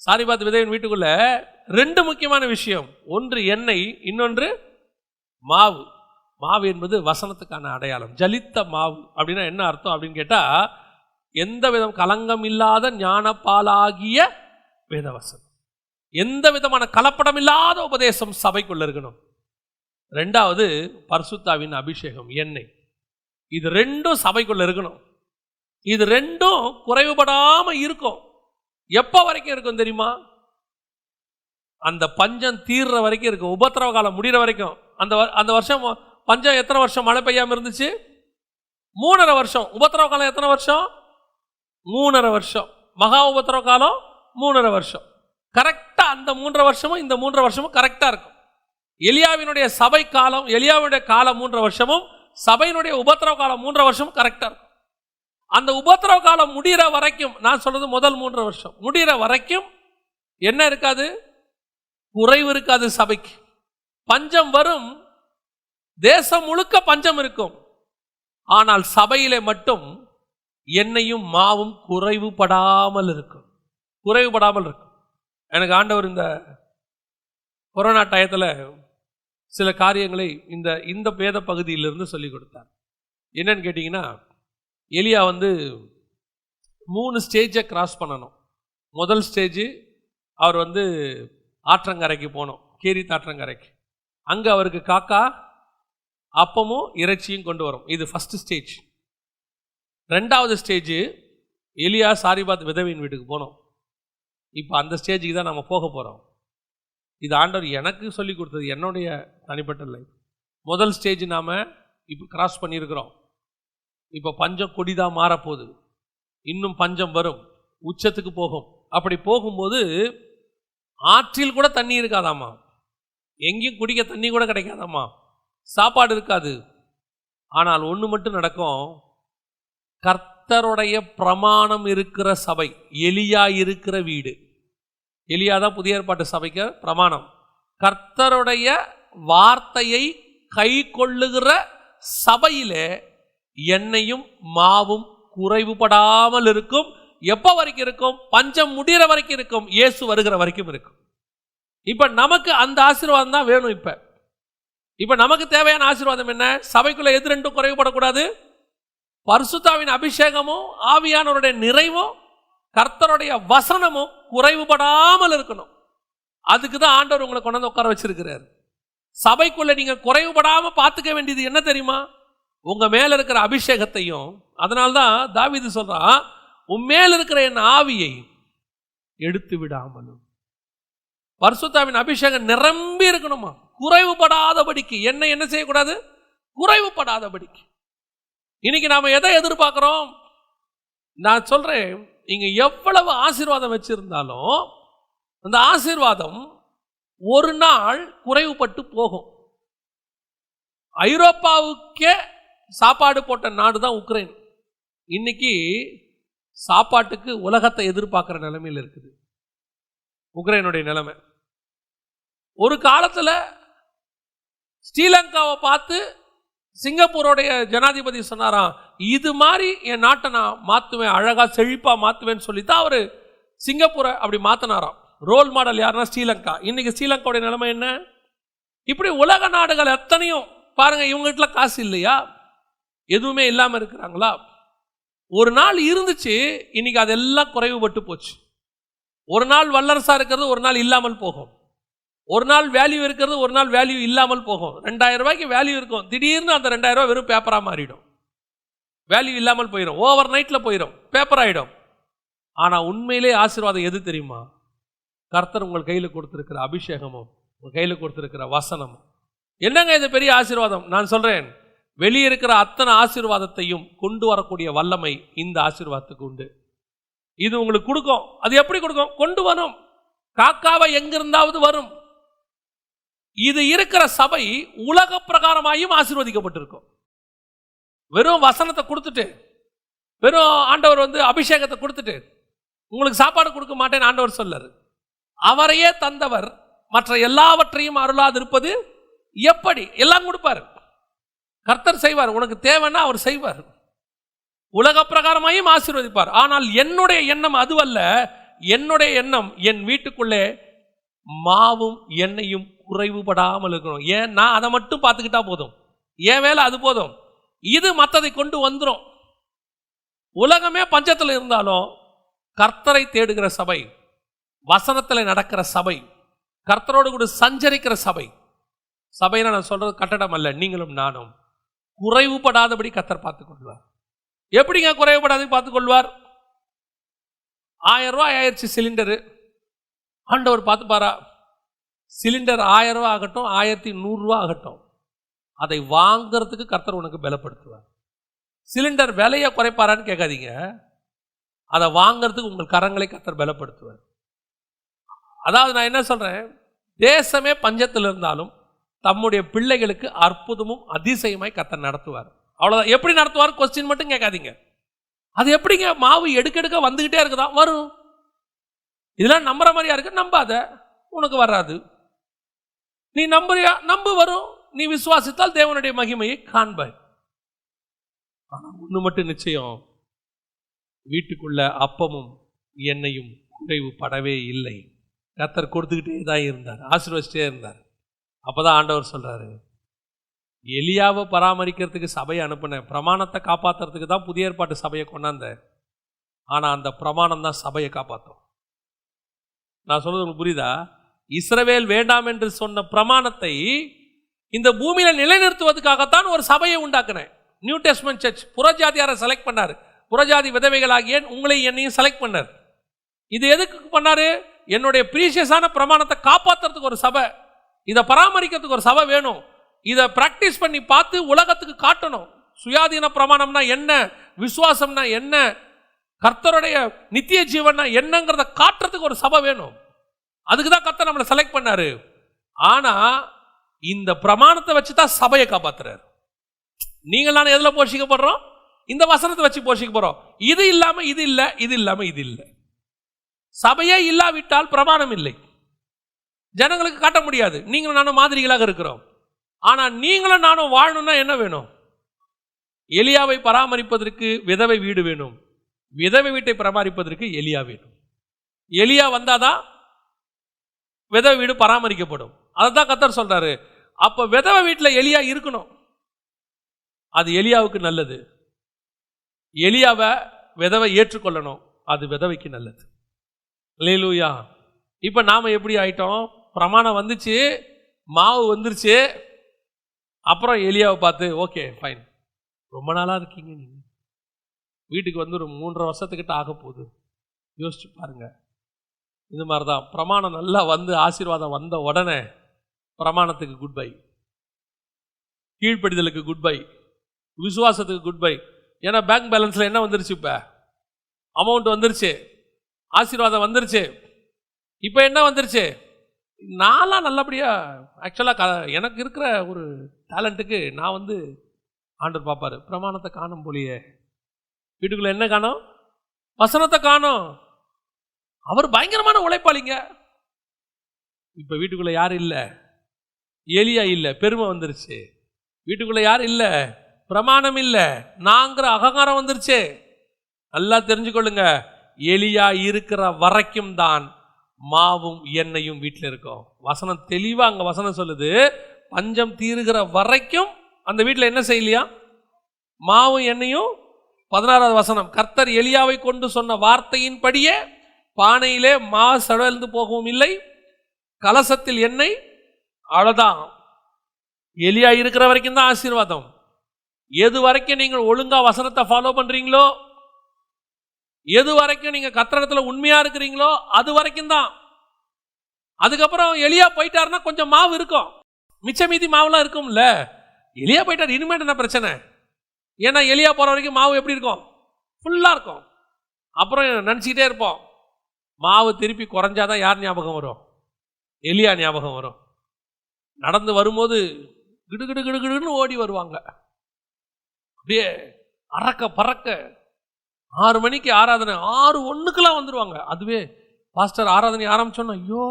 சாரிபாத் விதவின் வீட்டுக்குள்ள 2 முக்கியமான விஷயம். ஒன்று எண்ணெய், இன்னொன்று மாவு. மாவு என்பது வசனத்துக்கான அடையாளம். ஜலித்த மாவு அப்படின்னா என்ன அர்த்தம் அப்படின்னு கேட்டா, எந்த விதம் கலங்கம் இல்லாத ஞானப்பாலாகிய வேதவசனம், எந்த விதமான கலப்படம் இல்லாத உபதேசம் சபைக்குள்ள இருக்கணும். 2வது பரிசுத்தாவின் அபிஷேகம், எண்ணெய். இது 2ம் சபைக்குள்ள இருக்கணும். இது 2ம் குறைவுபடாம இருக்கும். எப்ப வரைக்கும் இருக்கும் தெரியுமா? அந்த பஞ்சம் தீர்ற வரைக்கும் இருக்கும். உபத்திரவ காலம் முடிகிற வரைக்கும். அந்த வருஷம் பஞ்சம் எத்தனை வருஷம் மழை பெய்யாம இருந்துச்சு? 3.5 வருஷம். உபத்திரவ காலம் எத்தனை வருஷம்? 3.5 வருஷம். மகா உபத்திரவ காலம் 3.5 வருஷம். கரெக்டா அந்த 3.5 வருஷமும் இந்த 3.5 வருஷமும் கரெக்டா இருக்கும். எலியாவினுடைய சபை காலம், எலியாவுடைய காலம் 3.5 வருஷமும், சபையினுடைய உபத்திரவ காலம் 3.5 வருஷமும் கரெக்டா இருக்கும். அந்த உபத்திரவ காலம் முடிகிற வரைக்கும், நான் சொல்றது முதல் 3.5 வருஷம் முடிகிற வரைக்கும் என்ன இருக்காது? குறைவு இருக்காது சபைக்கு. பஞ்சம் வரும், தேசம் முழுக்க பஞ்சம் இருக்கும். ஆனால் சபையிலே மட்டும் எண்ணெயும் மாவும் குறைவுபடாமல் இருக்கும். குறைவுபடாமல் இருக்கும். எனக்கு ஆண்டவர் இந்த கொரோனா டயத்தில் சில காரியங்களை இந்த வேத பகுதியிலிருந்து சொல்லி கொடுத்தார். என்னன்னு கேட்டிங்கன்னா, எலியா 3 ஸ்டேஜை கிராஸ் பண்ணணும். முதல் ஸ்டேஜ் அவர் ஆற்றங்கரைக்கு போனோம், கேரித் ஆற்றங்கரைக்கு. அங்கே அவருக்கு காக்கா அப்பமும் இறைச்சியும் கொண்டு வரும். இது ஃபர்ஸ்ட் ஸ்டேஜ். 2வது ஸ்டேஜ் எலியா சாரிபாத் விதவின் வீட்டுக்கு போனோம். இப்போ அந்த ஸ்டேஜுக்கு தான் நம்ம போக போகிறோம். இது ஆண்டவர் எனக்கு சொல்லி கொடுத்தது, என்னுடைய தனிப்பட்ட லைஃப். முதல் ஸ்டேஜ் நாம் இப்போ கிராஸ் பண்ணியிருக்கிறோம். இப்போ பஞ்சம் கொடிதான் மாறப்போகுது. இன்னும் பஞ்சம் வரும், உச்சத்துக்கு போகும். அப்படி போகும்போது ஆற்றில் கூட தண்ணி இருக்காதாம்மா, எங்கேயும் குடிக்க தண்ணி கூட கிடைக்காதாம்மா, சாப்பாடு இருக்காது. ஆனால் ஒன்று மட்டும் நடக்கும், கர்த்தருடைய பிரமாணம் இருக்கிற சபை, எலியா இருக்கிற வீடு. எலியா தான் புதிய ஏற்பாட்டு சபைக்கு பிரமாணம். கர்த்தருடைய வார்த்தையை கை கொள்ளுகிற சபையிலே எண்ணெயும் மாவும் குறைவுபடாமல் இருக்கும். எப்ப வரைக்கும் இருக்கும்? பஞ்சம் முடிகிற வரைக்கும் இருக்கும், இயேசு வருகிற வரைக்கும் இருக்கும். இப்ப நமக்கு அந்த ஆசீர்வாதம் தான் வேணும். இப்ப நமக்கு தேவையான ஆசீர்வாதம் என்ன? சபைக்குள்ள எது 2ம் குறைவுபடக்கூடாது? பரிசுத்தாவின் அபிஷேகமும் ஆவியானவருடைய நிறைவும் கர்த்தருடைய வசனமும் குறைவுபடாமல் இருக்கணும். அதுக்கு தான் ஆண்டவர் உங்களை கொண்டு உட்கார வச்சிருக்கிறார். சபைக்குள்ள நீங்க குறைவுபடாம பார்த்துக்க வேண்டியது என்ன தெரியுமா? உங்க மேல இருக்கிற அபிஷேகத்தையும். அதனால்தான் தாவீது சொல்றான், உன் மேல இருக்கிற என் ஆவியை எடுத்து விடாமலும். பரிசுத்தாவின் அபிஷேகம் நிரம்பி இருக்கணுமா, குறைவுபடாதபடிக்கு. என்ன செய்யக்கூடாது? குறைவுபடாதபடிக்கு. இன்னைக்கு நாம எதை எதிர்பார்க்கிறோம்? நான் சொல்றேன், இங்க எவ்வளவு ஆசீர்வாதம் வச்சிருந்தாலும் அந்த ஆசீர்வாதம் ஒரு நாள் குறைவுபட்டு போகும். ஐரோப்பாவுக்கே சாப்பாடு போட்ட நாடு தான் உக்ரைன். இன்னைக்கு சாப்பாட்டுக்கு உலகத்தை எதிர்பார்க்கிற நிலைமையில் இருக்குது உக்ரைனுடைய நிலைமை. ஒரு காலத்தில் ஸ்ரீலங்காவை பார்த்து சிங்கப்பூருடைய ஜனாதிபதி சொன்னாராம், இது மாதிரி என் நாட்டை நான் மாற்றுவேன், அழகா செழிப்பா மாற்றுவேன்னு சொல்லித்தான் அவர் சிங்கப்பூரை அப்படி மாற்றினாராம். ரோல் மாடல் யாருன்னா ஸ்ரீலங்கா. இன்னைக்கு ஸ்ரீலங்காவுடைய நிலைமை என்ன? இப்படி உலக நாடுகள் எத்தனையும் பாருங்க, இவங்ககிட்ட காசு இல்லையா? எதுவுமே இல்லாமல் இருக்கிறாங்களா? ஒரு நாள் இருந்துச்சு, இன்னைக்கு அதெல்லாம் குறைவுபட்டு போச்சு. ஒரு நாள் வல்லரசா இருக்கிறது ஒரு நாள் இல்லாமல் போகும். ஒரு நாள் வேல்யூ இருக்கிறது ஒரு நாள் வேல்யூ இல்லாமல் போகும். 2000 ரூபாய்க்கு வேல்யூ இருக்கும், திடீர்னு அந்த 2000 ரூபாய் வெறும் பேப்பராக மாறிடும், வேல்யூ இல்லாமல் போயிடும், ஓவர் நைட்டில் போயிடும், பேப்பர் ஆகிடும். ஆனால் உண்மையிலே ஆசீர்வாதம் எது தெரியுமா? கர்த்தர் உங்கள் கையில் கொடுத்திருக்கிற அபிஷேகமும் உங்கள் கையில் கொடுத்திருக்கிற வசனமும். என்னங்க இது பெரிய ஆசீர்வாதம்? நான் சொல்றேன், வெளியே இருக்கிற அத்தனை ஆசீர்வாதத்தையும் கொண்டு வரக்கூடிய வல்லமை இந்த ஆசீர்வாதத்துக்கு உண்டு. இது உங்களுக்கு கொடுக்கும். அது எப்படி கொடுக்கும்? கொண்டு வரும். காக்காவை எங்கிருந்தாவது வரும். இது இருக்கிற சபை உலக பிரகாரமாயும் ஆசீர்வதிக்கப்பட்டிருக்கும். வெறும் வசனத்தை கொடுத்துட்டு, வெறும் ஆண்டவர் அபிஷேகத்தை கொடுத்துட்டு உங்களுக்கு சாப்பாடு கொடுக்க மாட்டேன்னு ஆண்டவர் சொல்லாரு. அவரையே தந்தவர் மற்ற எல்லாவற்றையும் அருளாதிருப்பது எப்படி? எல்லாம் கொடுப்பார், கர்த்தர் செய்வார். உனக்கு தேவைன்னா அவர் செய்வார். உலக பிரகாரமாயும் ஆசீர்வதிப்பார். ஆனால் என்னுடைய எண்ணம் அதுவல்ல, என்னுடைய எண்ணம் என் வீட்டுக்குள்ளே மாவும் எண்ணெயும் குறைவுபடாமல் இருக்கணும். ஏன்? நான் அதை மட்டும் பார்த்துக்கிட்டா போதும், என் வேலை அது போதும். இது மற்றதை கொண்டு வந்துடும். உலகமே பஞ்சத்தில் இருந்தாலும் கர்த்தரை தேடுகிற சபை, வசனத்தில் நடக்கிற சபை, கர்த்தரோடு கூட சஞ்சரிக்கிற சபை, சபையில நான் சொல்றது கட்டடம் அல்ல, நீங்களும் நானும் குறைவுபடாதபடி கர்த்தர் பார்த்துக் கொள்வார். எப்படிங்க குறைவுபடாத பார்த்துக் கொள்வார்? 1000 ரூபாய் ஆயிடுச்சு சிலிண்டரு, ஆண்டவர் பார்த்துப்பாரா? சிலிண்டர் 1000 ரூபா ஆகட்டும், 1100 ரூபா ஆகட்டும், அதை வாங்கிறதுக்கு கர்த்தர் உனக்கு பலப்படுத்துவார். சிலிண்டர் விலையை குறைப்பாரான்னு கேட்காதீங்க, அதை வாங்கிறதுக்கு உங்கள் கரங்களை கர்த்தர் பலப்படுத்துவார். அதாவது நான் என்ன சொல்றேன், தேசமே பஞ்சத்தில் இருந்தாலும் தம்முடைய பிள்ளைகளுக்கு அற்புதமும் அதிசயமாய் கர்த்தர் நடத்துவார். அவ்வளவுதான். எப்படி நடத்துவார் கொஸ்டின் மட்டும் கேட்காதீங்க. அது எப்படிங்க மாவு எடுக்க வந்துகிட்டே இருக்குதா? வரும். இதெல்லாம் நம்புற மாதிரியா இருக்கு? நம்பாத, உனக்கு வராது. நீ நம்புறியா? நம்பு, வரும். நீ விசுவாசித்தால் தேவனுடைய மகிமையை காண்பாய். ஒண்ணு மட்டும் நிச்சயம், வீட்டுக்குள்ள அப்பமும் எண்ணெயும் குறைவுபடவே இல்லை. கர்த்தர் கொடுத்துக்கிட்டே தான் இருந்தார், ஆசீர்வதிச்சிட்டே இருந்தார். அப்பதான் ஆண்டவர் சொல்றாரு, எலியாவை பராமரிக்கிறதுக்கு சபையை அனுப்புனேன், பிரமாணத்தை காப்பாற்றுறதுக்கு தான் புதிய ஏற்பாட்டு சபையை கொண்டாந்த. ஆனா அந்த பிரமாணம் தான் சபையை காப்பாற்றும். நான் சொல்றது உங்களுக்கு புரியுதா? இஸ்ரவேல் வேண்டாம் என்று சொன்ன பிரமாணத்தை இந்த பூமியில நிலைநிறுத்துவதற்காகத்தான் ஒரு சபையை உண்டாக்குனேன். New testament church. புறஜாதியாரை செலக்ட் பண்ணார், புறஜாதி விதவைகளாகிய உங்களையும் என்னையும் செலக்ட் பண்ணார். இது எதுக்கு பண்ணாரு? என்னுடைய பிரீஷியஸான பிரமாணத்தை காப்பாற்றுறதுக்கு ஒரு சபை, இதை பராமரிக்கிறதுக்கு ஒரு சபை வேணும். இதை பிராக்டிஸ் பண்ணி பார்த்து உலகத்துக்கு காட்டணும். சுயாதீன பிரமாணம்னா என்ன, விசுவாசம்னா என்ன, கர்த்தருடைய நித்திய ஜீவன்னா என்னங்கிறத காட்டுறதுக்கு ஒரு சபை வேணும். அதுக்கு தான் கர்த்தர் நம்மளை செலக்ட் பண்ணாரு. ஆனா இந்த பிரமாணத்தை வச்சு தான் சபையை காப்பாத்துறாரு. நீங்கள் நான் எதுல போஷிக்கப்படுறோம்? இந்த வசனத்தை வச்சு போஷிக்கப்படுறோம். இது இல்லாம இது இல்லை, இது இல்லாம இது இல்லை. சபையே இல்லாவிட்டால் பிரமாணம் இல்லை, ஜனங்களுக்கு காட்ட முடியாது. நீங்களும் நானும் மாதிரிகளாக இருக்கிறோம். ஆனா நீங்களும் நானும் வாழணும்னா என்ன வேணும்? எலியாவை பராமரிப்பதற்கு விதவை வீடு வேணும், விதவை வீட்டை பராமரிப்பதற்கு எலியா வேணும். எலியா வந்தாதான் விதவை வீடு பராமரிக்கப்படும். அதைத்தான் கர்த்தர் சொல்றாரு. அப்ப விதவை வீட்டில் எலியா இருக்கணும், அது எலியாவுக்கு நல்லது. எலியாவை விதவை ஏற்றுக்கொள்ளணும், அது விதவைக்கு நல்லது. அல்லேலூயா. இப்ப நாம எப்படி ஆயிட்டோம்? பிரமாணம் வந்துச்சு, மாவு வந்துருச்சு, அப்புறம் எலியாவை பார்த்து ஓகே ஃபைன், ரொம்ப நாளா இருக்கீங்க நீங்க, வீட்டுக்கு வந்து ஒரு 3.5 வருஷத்துக்கிட்ட ஆக போகுது. யோசிச்சு பாருங்க. இது மாதிரிதான் பிரமாணம் நல்லா வந்து ஆசீர்வாதம் வந்த உடனே பிரமாணத்துக்கு குட் பை, கீழ்ப்படிதலுக்கு குட் பை, விசுவாசத்துக்கு குட் பை. ஏன்னா பேங்க் பேலன்ஸ்ல என்ன வந்துருச்சு? இப்ப அமௌண்ட் வந்துருச்சு, ஆசீர்வாதம் வந்துருச்சு. இப்ப என்ன வந்துருச்சு? நான்லாம் நல்லபடியா, ஆக்சுவலா எனக்கு இருக்கிற ஒரு டேலண்ட்டுக்கு நான் வந்து ஆண்டவர் பார்ப்பாரு, பிரமாணத்தை காணும் போலியே, வீட்டுக்குள்ள என்ன காணும்? வசனத்தை காணும். அவர் பயங்கரமான உழைப்பாளிங்க. இப்ப வீட்டுக்குள்ள யாரும் இல்ல, எலியா இல்ல, பெருமை வந்துருச்சு. வீட்டுக்குள்ள யாரும் இல்ல, பிரமாணம் இல்ல, நாங்கிற அகங்காரம் வந்துருச்சு. நல்லா தெரிஞ்சுக்கொள்ளுங்க, எலியா இருக்கிற வரைக்கும் தான் மாவும் எண்ணெயும் வீட்டில் இருக்கும். வசனம் தெளிவா அங்க வசனம் சொல்லுது, பஞ்சம் தீருகிற வரைக்கும் அந்த வீட்டில் என்ன செய்யலையா? மாவும் எண்ணெயும். 16வது வசனம், கர்த்தர் எலியாவை கொண்டு சொன்ன வார்த்தையின்படியே பானையிலே மா சடழ்ந்து போகவும் இல்லை, கலசத்தில் எண்ணெய். அவ்வளவுதான். எலியா இருக்கிற வரைக்கும் தான் ஆசீர்வாதம். எது வரைக்கும் நீங்கள் ஒழுங்கா வசனத்தை ஃபாலோ பண்றீங்களோ, எது வரைக்கும் நீங்க கர்த்தரிடத்துல உண்மையா இருக்கிறீங்களோ அது வரைக்கும் தான். அதுக்கப்புறம் எலியா போயிட்டாருன்னா கொஞ்சம் மாவு இருக்கும், மிச்ச மீதி மாவுலாம் இருக்கும்ல. எலியா போயிட்டார், இனிமேல் என்ன பிரச்சனை? ஏன்னா எலியா போற வரைக்கும் மாவு எப்படி இருக்கும்? ஃபுல்லா இருக்கும். அப்புறம் நினைச்சுக்கிட்டே இருப்போம். மாவு திருப்பி குறைஞ்சாதான் யார் ஞாபகம் வரும்? எலியா ஞாபகம் வரும். நடந்து வரும்போது கிடுகிடு கிடுகிடுன்னு ஓடி வருவாங்க, அப்படியே அறக்க பறக்க. 6 மணிக்கு ஆராதனை, 6:01 வந்துருவாங்க. அதுவே பாஸ்டர் ஆராதனை ஆரம்பிச்சோன்னா, ஐயோ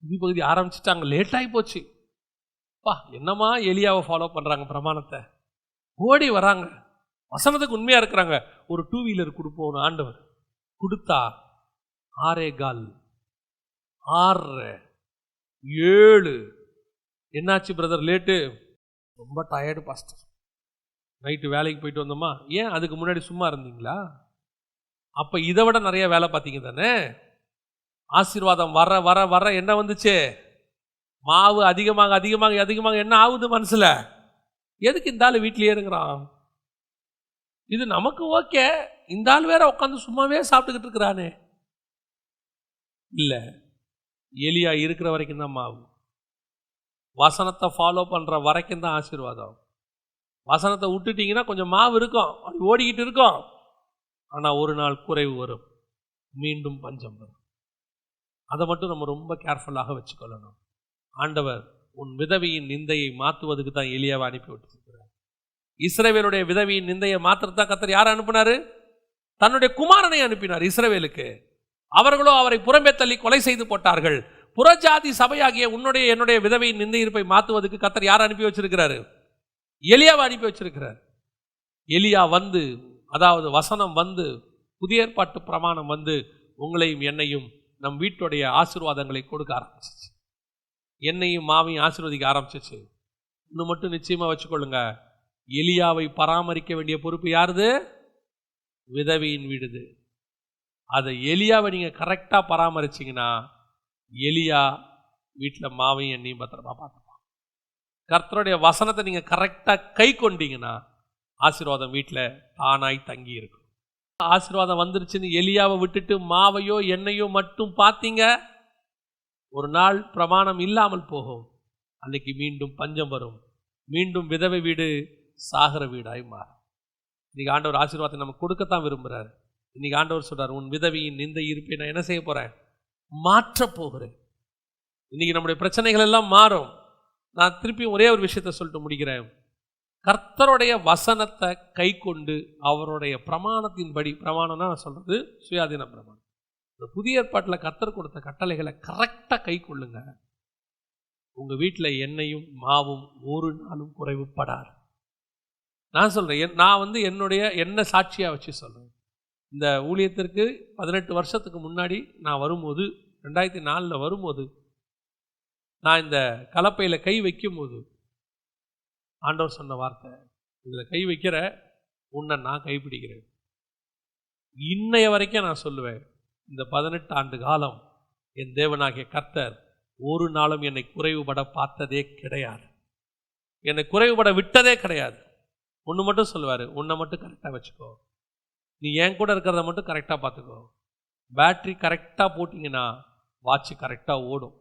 பகுதி ஆரம்பிச்சுட்டாங்க, லேட் ஆகி போச்சு. பா என்னமா எலியாவை ஃபாலோ பண்றாங்க, பிரமாணத்தை ஓடி வராங்க, வசனத்துக்கு உண்மையா இருக்கிறாங்க. ஒரு 2 வீலர் கொடுப்போம் ஆண்டவர் கொடுத்தா 6:15, 6:30, 7. என்னாச்சு பிரதர் லேட்டு? ரொம்ப டயர்டு பாஸ்டர், நைட்டு வேலைக்கு போயிட்டு வந்தோமா. ஏன் அதுக்கு முன்னாடி சும்மா இருந்தீங்களா? அப்போ இதை விட நிறைய வேலை பார்த்தீங்க தானே. ஆசீர்வாதம் வர வர வர என்ன வந்துச்சு? மாவு அதிகமாக அதிகமாக அதிகமாக என்ன ஆகுது மனசுல? எதுக்கு இந்த ஆள் வீட்டிலேயே இருக்கிறான்? இது நமக்கு ஓகே, இந்த ஆள் வேற உட்காந்து சும்மாவே சாப்பிட்டுக்கிட்டு இருக்கிறானே. இல்லை, எலியா இருக்கிற வரைக்கும் தான் மாவு. வசனத்தை ஃபாலோ பண்ணுற வரைக்கும் தான் ஆசீர்வாதம். வசனத்தை விட்டுட்டீங்கன்னா கொஞ்சம் மாவு இருக்கும், அது ஓடிக்கிட்டு இருக்கும். ஆனால் ஒரு நாள் குறைவு வரும், மீண்டும் பஞ்சம் வரும். அதை மட்டும் நம்ம ரொம்ப கேர்ஃபுல்லாக வச்சுக்கொள்ளணும். ஆண்டவர் உன் விதவியின் நிந்தையை மாற்றுவதுக்கு தான் எலியாவை அனுப்பி விட்டுருக்கிறார். இஸ்ரவேலுடைய விதவியின் நிந்தையை மாத்திரத்தான் கர்த்தர் யாரை அனுப்பினாரு? தன்னுடைய குமாரனை அனுப்பினார் இஸ்ரவேலுக்கு. அவர்களோ அவரை புறம்பே தள்ளி கொலை செய்து போட்டார்கள். புறஜாதி சபையாகிய உன்னுடைய என்னுடைய விதவையின் நிந்தை இருப்பை மாற்றுவதற்கு கர்த்தர் யாரை அனுப்பி வச்சிருக்கிறாரு? எலியாவை அனுப்பி வச்சிருக்கிறார். எலியா வந்து, அதாவது வசனம் வந்து, புதிய ஏற்பாட்டு பிரமாணம் வந்து உங்களையும் என்னையும் நம் வீட்டுடைய ஆசீர்வாதங்களை கொடுக்க ஆரம்பிச்சிச்சு. என்னையும் மாவையும் ஆசீர்வதிக்க ஆரம்பிச்சிச்சு. இன்னும் மட்டும் நிச்சயமா வச்சுக்கொள்ளுங்க, எலியாவை பராமரிக்க வேண்டிய பொறுப்பு யாருது? விதவியின் வீடுது. அதை எலியாவை நீங்க கரெக்டா பராமரிச்சிங்கன்னா எலியா வீட்டில் மாவையும் எண்ணையும் பத்திரமா பார்த்துப்பான். கர்த்தருடைய வசனத்தை நீங்க கரெக்டா கை கொண்டீங்கன்னா ஆசீர்வாதம் வீட்டில் தானாய் தங்கி இருக்கும். ஆசீர்வாதம் வந்துருச்சுன்னு எலியாவை விட்டுட்டு மாவையோ எண்ணெயோ மட்டும் பார்த்தீங்க, ஒரு நாள் பிரமாணம் இல்லாமல் போகும். அன்னைக்கு மீண்டும் பஞ்சம் வரும், மீண்டும் விதவை வீடு சாகர வீடாய் மாறும். இன்னைக்கு ஆண்டவர் ஆசீர்வாதத்தை நமக்கு கொடுக்கத்தான் விரும்புகிறார். இன்னைக்கு ஆண்டவர் சொல்றார், உன் விதவியின் நிந்தை இருப்பை நான் என்ன செய்ய போறேன்? மாற்றப் போகிறேன். இன்னைக்கு நம்முடைய பிரச்சனைகள் எல்லாம் மாறும். நான் திருப்பியும் ஒரே ஒரு விஷயத்தை சொல்லிட்டு முடிக்கிறேன். கர்த்தருடைய வசனத்தை கை கொண்டு அவருடைய பிரமாணத்தின்படி, பிரமாணம்னா நான் சொல்றது சுயாதீன பிரமாணம், இந்த புதிய ஏற்பாட்டில் கர்த்தர் கொடுத்த கட்டளைகளை கரெக்டாக கை கொள்ளுங்க. உங்க வீட்டில் எண்ணெயும் மாவும் ஒரு நாளும் குறைவுபடாது. நான் சொல்றேன், நான் என்னுடைய என்ன சாட்சியா வச்சு சொல்றேன். இந்த ஊழியத்திற்கு 18 வருஷத்துக்கு முன்னாடி நான் வரும்போது, 2004 வரும்போது, நான் இந்த கலப்பையில் கை வைக்கும் போது ஆண்டவர் சொன்ன வார்த்தை, இதில் கை வைக்கிற உன்னை நான் கைப்பிடிக்கிறேன். இன்னைய வரைக்கும் நான் சொல்லுவேன், இந்த 18 ஆண்டு காலம் என் தேவனாகிய கர்த்தர் ஒரு நாளும் என்னை குறைவுபட பார்த்ததே கிடையாது, என்னை குறைவுபட விட்டதே கிடையாது. ஒன்று மட்டும் சொல்லுவார், உன்னை மட்டும் கரெக்டாக வச்சுக்கோ, நீ என் கூட இருக்கிறத மட்டும் கரெக்டாக பார்த்துக்கோ. பேட்ரி கரெக்டாக போட்டிங்கன்னா வாட்ச் கரெக்டாக ஓடும்,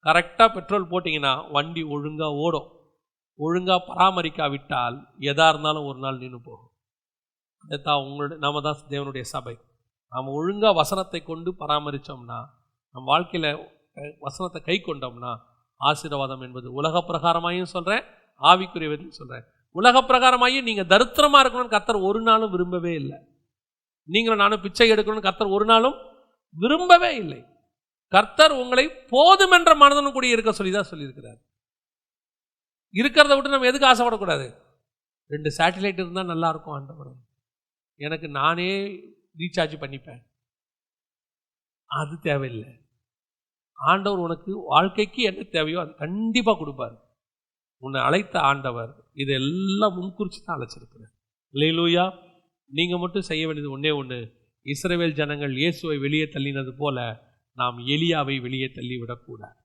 கரெக்டாக பெட்ரோல் போட்டிங்கன்னா வண்டி ஒழுங்காக ஓடும். ஒழுங்காக பராமரிக்காவிட்டால் எதா இருந்தாலும் ஒரு நாள் நின்று போகும். அதுதான் நாம தான் தேவனுடைய சபை. நாம் ஒழுங்காக வசனத்தை கொண்டு பராமரித்தோம்னா, நம் வாழ்க்கையில் வசனத்தை கை கொண்டோம்னா, ஆசீர்வாதம் என்பது உலக பிரகாரமாயும் சொல்கிறேன், ஆவிக்குரியவதையும் சொல்கிறேன். உலக பிரகாரமாயும் நீங்கள் தரித்திரமாக இருக்கணும்னு கர்த்தர் ஒரு நாளும் விரும்பவே இல்லை. நீங்களும் நானும் பிச்சை எடுக்கணும்னு கர்த்தர் ஒரு நாளும் விரும்பவே இல்லை. கர்த்தர் உங்களை போதுமென்ற மனதனும் கூடி இருக்க சொல்லி தான் சொல்லியிருக்கிறார். இருக்கிறத விட்டு நம்ம எதுக்கு ஆசைப்படக்கூடாது? 2 சேட்டலைட் இருந்தால் நல்லா இருக்கும் ஆண்டவர், எனக்கு நானே ரீசார்ஜ் பண்ணிப்பேன், அது தேவையில்லை. ஆண்டவர் உனக்கு வாழ்க்கைக்கு என்ன தேவையோ அது கண்டிப்பாக கொடுப்பார். உன்னை அழைத்த ஆண்டவர் இதெல்லாம் முன்குறிச்சு தான் அழைச்சிருக்கிறார். அல்லேலூயா. நீங்கள் மட்டும் செய்ய வேண்டியது ஒன்றே ஒன்று, இஸ்ரவேல் ஜனங்கள் இயேசுவை வெளியே தள்ளினது போல நாம் எலியாவை வெளியே தள்ளி விடக்கூடாது.